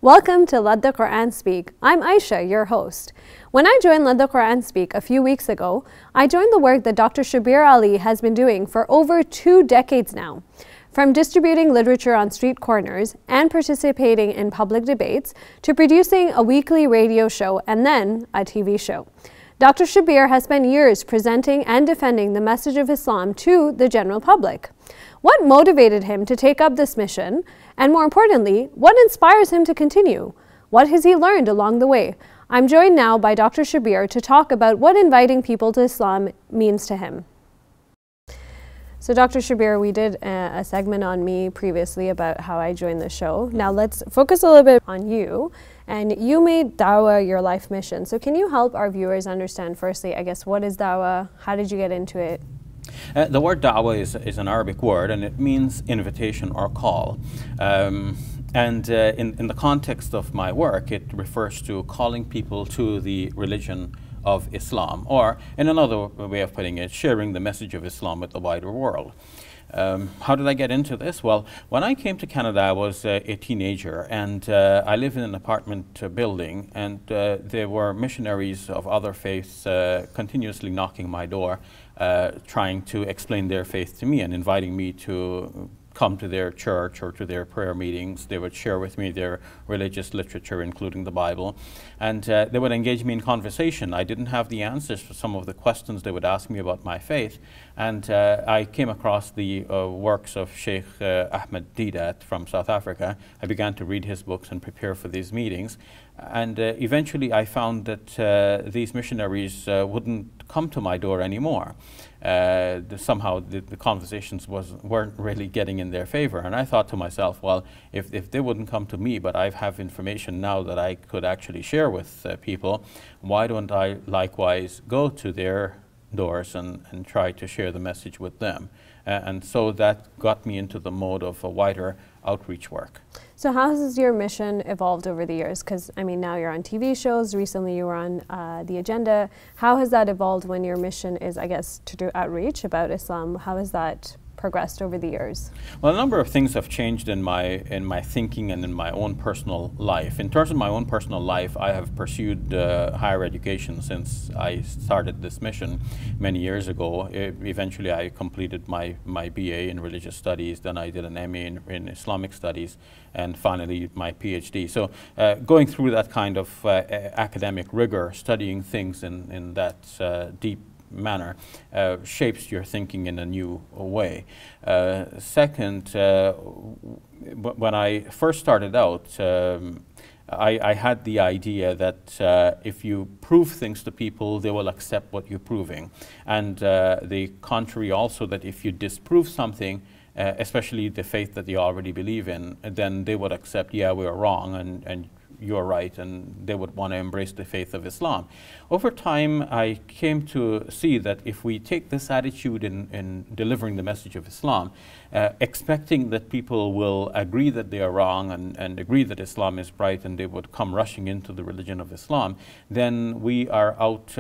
Welcome to Let the Quran Speak. I'm Aisha, your host. When I joined Let the Quran Speak a few weeks ago, I joined the work that Dr. Shabir Ali has been doing for over 2 decades now. From distributing literature on street corners and participating in public debates to producing a weekly radio show and then a TV show. Dr. Shabir has spent years presenting and defending the message of Islam to the general public. What motivated him to take up this mission? And more importantly, what inspires him to continue? What has he learned along the way? I'm joined now by Dr. Shabir to talk about what inviting people to Islam means to him. So Dr. Shabir, we did a segment on me previously about how I joined the show. Now let's focus a little bit on you. And you made Dawah your life mission. So can you help our viewers understand firstly, I guess, what is Dawah? How did you get into it? The word Dawah is an Arabic word, and it means invitation or call. In the context of my work, it refers to calling people to the religion of Islam, or in another way of putting it, sharing the message of Islam with the wider world. How did I get into this? Well, when I came to Canada, I was a teenager, and I lived in an apartment building, and there were missionaries of other faiths continuously knocking my door, trying to explain their faith to me and inviting me to come to their church or to their prayer meetings. They would share with me their religious literature, including the Bible, and they would engage me in conversation. I didn't have the answers for some of the questions they would ask me about my faith, and I came across the works of Sheikh Ahmed Deedat from South Africa. I began to read his books and prepare for these meetings, and eventually I found that these missionaries wouldn't come to my door anymore. Somehow the conversations weren't really getting in their favor, and I thought to myself, well, if they wouldn't come to me, but I have information now that I could actually share with people, why don't I likewise go to their doors and try to share the message with them? And so that got me into the mode of a wider outreach work. So how has your mission evolved over the years? Because, I mean, now you're on TV shows, recently you were on The Agenda. How has that evolved when your mission is, I guess, to do outreach about Islam? How has that progressed over the years? Well, a number of things have changed in my thinking and in my own personal life. In terms of my own personal life, I have pursued higher education since I started this mission many years ago. Eventually, I completed my BA in religious studies, then I did an MA in Islamic studies, and finally my PhD. So going through that kind of academic rigor, studying things in that deep manner shapes your thinking in a new way. Second, when I first started out, I had the idea that if you prove things to people, they will accept what you're proving. And the contrary also, that if you disprove something, especially the faith that you already believe in, then they would accept, yeah, we are wrong, and you're right, and they would want to embrace the faith of Islam. Over time, I came to see that if we take this attitude in delivering the message of Islam, expecting that people will agree that they are wrong and agree that Islam is right, and they would come rushing into the religion of Islam, then we are out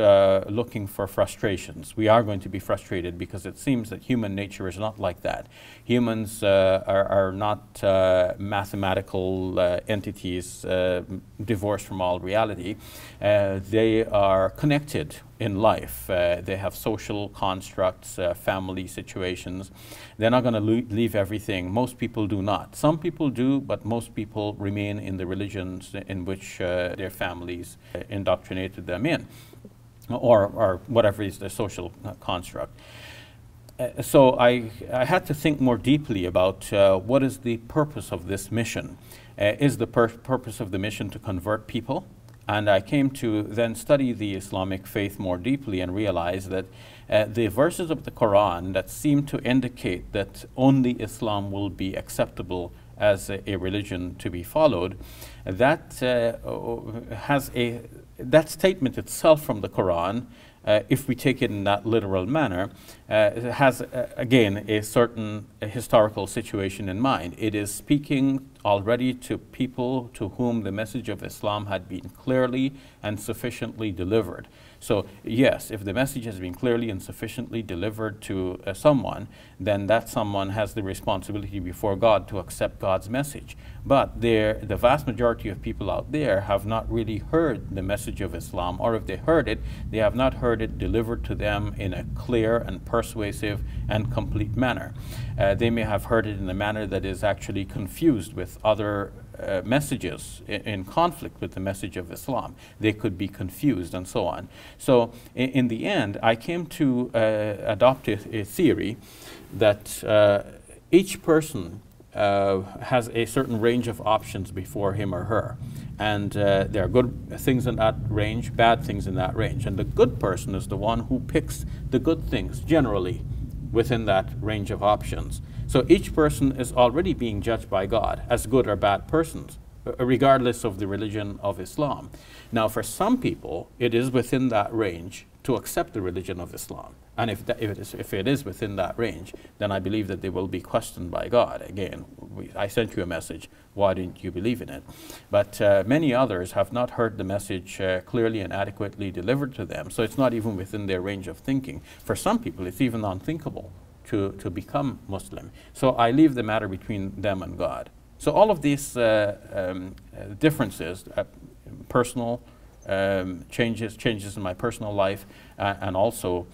looking for frustrations. We are going to be frustrated because it seems that human nature is not like that. Humans are not mathematical entities divorced from all reality. They are connected in life. They have social constructs, family situations. They're not going to leave everything. Most people do not. Some people do, but most people remain in the religions in which their families indoctrinated them in, or whatever is the social construct. So I had to think more deeply about what is the purpose of this mission. Is the purpose of the mission to convert people? And I came to then study the Islamic faith more deeply and realize that the verses of the Quran that seem to indicate that only Islam will be acceptable as a religion to be followed, that that statement itself from the Quran, if we take it in that literal manner, has again a certain historical situation in mind. It is speaking already to people to whom the message of Islam had been clearly and sufficiently delivered. So yes, if the message has been clearly and sufficiently delivered to someone, then that someone has the responsibility before God to accept God's message. But the vast majority of people out there have not really heard the message of Islam, or if they heard it, they have not heard it delivered to them in a clear and persuasive and complete manner. They may have heard it in a manner that is actually confused with other messages in conflict with the message of Islam. They could be confused and so on. So in the end, I came to adopt a theory that each person has a certain range of options before him or her. And there are good things in that range, bad things in that range. And the good person is the one who picks the good things, generally, within that range of options. So each person is already being judged by God as good or bad persons, regardless of the religion of Islam. Now, for some people, it is within that range to accept the religion of Islam. And if it is within that range, then I believe that they will be questioned by God. Again, I sent you a message, why didn't you believe in it? But many others have not heard the message clearly and adequately delivered to them, so it's not even within their range of thinking. For some people, it's even unthinkable to become Muslim. So I leave the matter between them and God. So all of these differences, personal changes in my personal life, and also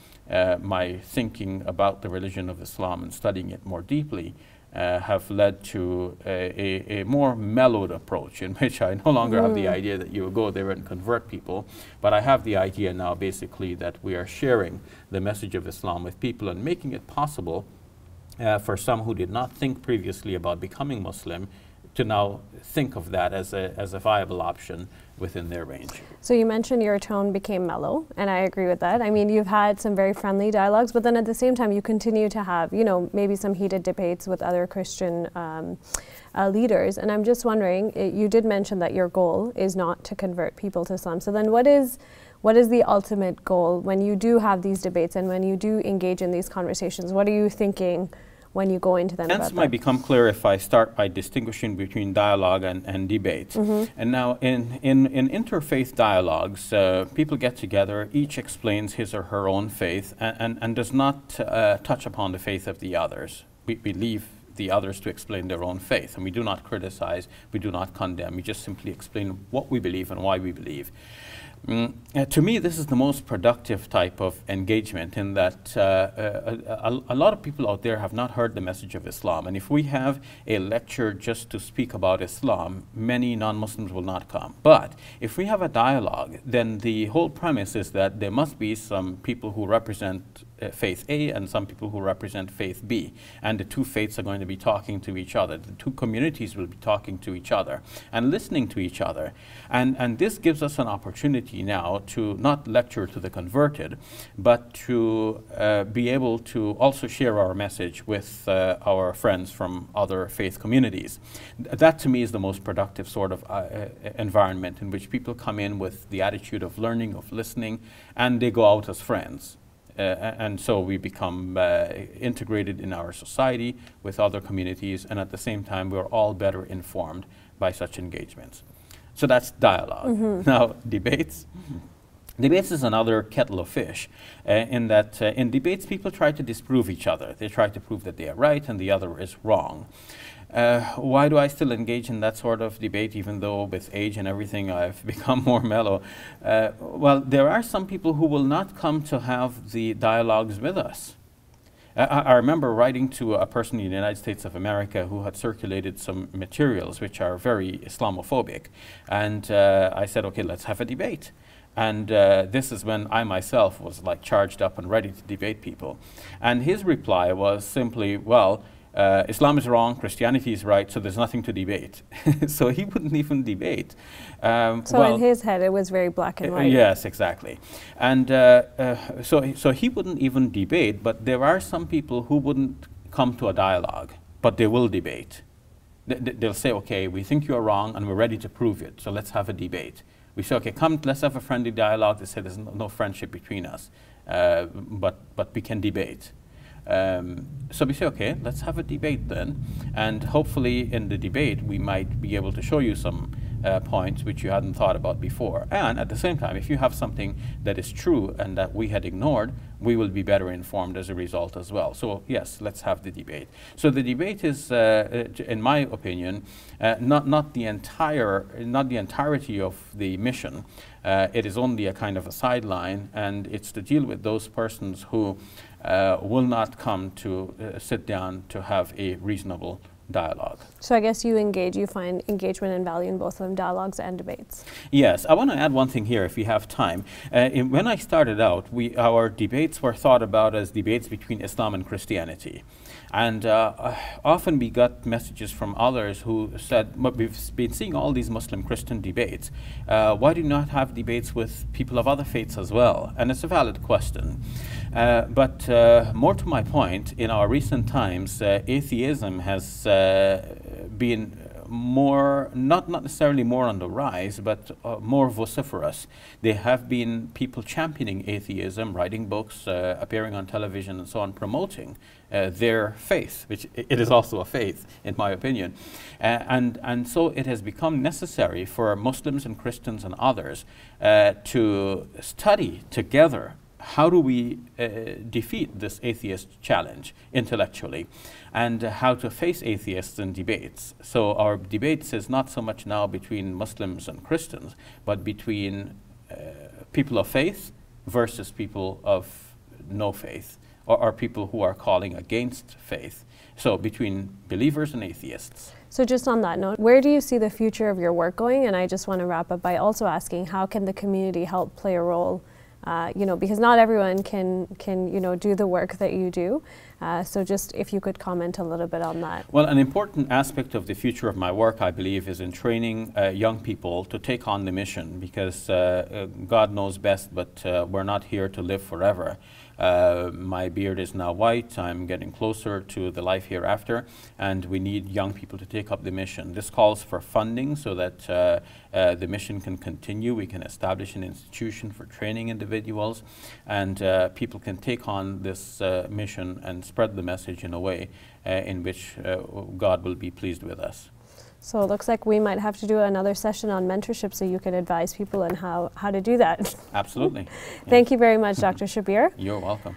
my thinking about the religion of Islam and studying it more deeply, have led to a more mellowed approach, in which I no longer have the idea that you will go there and convert people, but I have the idea now basically that we are sharing the message of Islam with people and making it possible for some who did not think previously about becoming Muslim to now think of that as a viable option within their range. So you mentioned your tone became mellow, and I agree with that. I mean, you've had some very friendly dialogues, but then at the same time, you continue to have, you know, maybe some heated debates with other Christian leaders. And I'm just wondering, you did mention that your goal is not to convert people to Islam. So then what is the ultimate goal when you do have these debates and when you do engage in these conversations? What are you thinking when you go into them? The answer might become clear if I start by distinguishing between dialogue and debate. And now in interfaith dialogues, people get together, each explains his or her own faith and does not touch upon the faith of the others. We leave the others to explain their own faith, and we do not criticize, we do not condemn, we just simply explain what we believe and why we believe. To me, this is the most productive type of engagement, in that a lot of people out there have not heard the message of Islam. And if we have a lecture just to speak about Islam, many non-Muslims will not come. But if we have a dialogue, then the whole premise is that there must be some people who represent faith A and some people who represent faith B. And the two faiths are going to be talking to each other. The two communities will be talking to each other and listening to each other. And this gives us an opportunity now to not lecture to the converted, but to be able to also share our message with our friends from other faith communities. That to me is the most productive sort of environment, in which people come in with the attitude of learning, of listening, and they go out as friends. And so we become integrated in our society with other communities, and at the same time we're all better informed by such engagements. So that's dialogue. Now, debates. Debates is another kettle of fish, in that in debates people try to disprove each other. They try to prove that they are right and the other is wrong. Why do I still engage in that sort of debate, even though with age and everything I've become more mellow? Well, there are some people who will not come to have the dialogues with us. I remember writing to a person in the United States of America who had circulated some materials which are very Islamophobic. And I said, okay, let's have a debate. And this is when I myself was like charged up and ready to debate people. And his reply was simply, well, Islam is wrong, Christianity is right, so there's nothing to debate. So he wouldn't even debate. So well, in his head it was very black and white. Yes, exactly. And so he wouldn't even debate, but there are some people who wouldn't come to a dialogue, but they will debate. They'll say, okay, we think you're wrong and we're ready to prove it, so let's have a debate. We say, okay, come, let's have a friendly dialogue. They say there's no friendship between us, but we can debate. So we say, okay, let's have a debate then, and hopefully in the debate we might be able to show you some points which you hadn't thought about before. And at the same time, if you have something that is true and that we had ignored, we will be better informed as a result as well. So yes, let's have the debate. So the debate is, in my opinion, not the entirety of the mission. It is only a kind of a sideline, and it's to deal with those persons who will not come to sit down to have a reasonable dialogue. So I guess you find engagement and value in both of them, dialogues and debates. Yes, I want to add one thing here if we have time. When I started out, our debates were thought about as debates between Islam and Christianity. And often we got messages from others who said, but we've been seeing all these Muslim-Christian debates. Why do you not have debates with people of other faiths as well? And it's a valid question. But more to my point, in our recent times, atheism has been more, not necessarily more on the rise, but more vociferous. There have been people championing atheism, writing books, appearing on television and so on, promoting their faith, which it is also a faith, in my opinion. And so it has become necessary for Muslims and Christians and others to study together how do we defeat this atheist challenge intellectually, and how to face atheists in debates. So our debates is not so much now between Muslims and Christians, but between people of faith versus people of no faith, or people who are calling against faith. So between believers and atheists. So just on that note, where do you see the future of your work going? And I just want to wrap up by also asking, how can the community help play a role? Because not everyone can do the work that you do. So just if you could comment a little bit on that. Well, an important aspect of the future of my work, I believe, is in training young people to take on the mission, because God knows best, but we're not here to live forever. My beard is now white. I'm getting closer to the life hereafter, and we need young people to take up the mission. This calls for funding so that the mission can continue. We can establish an institution for training individuals, and people can take on this mission and spread the message in a way in which God will be pleased with us. So it looks like we might have to do another session on mentorship so you can advise people on how to do that. Absolutely. Thank you very much, Dr. Shabir. You're welcome.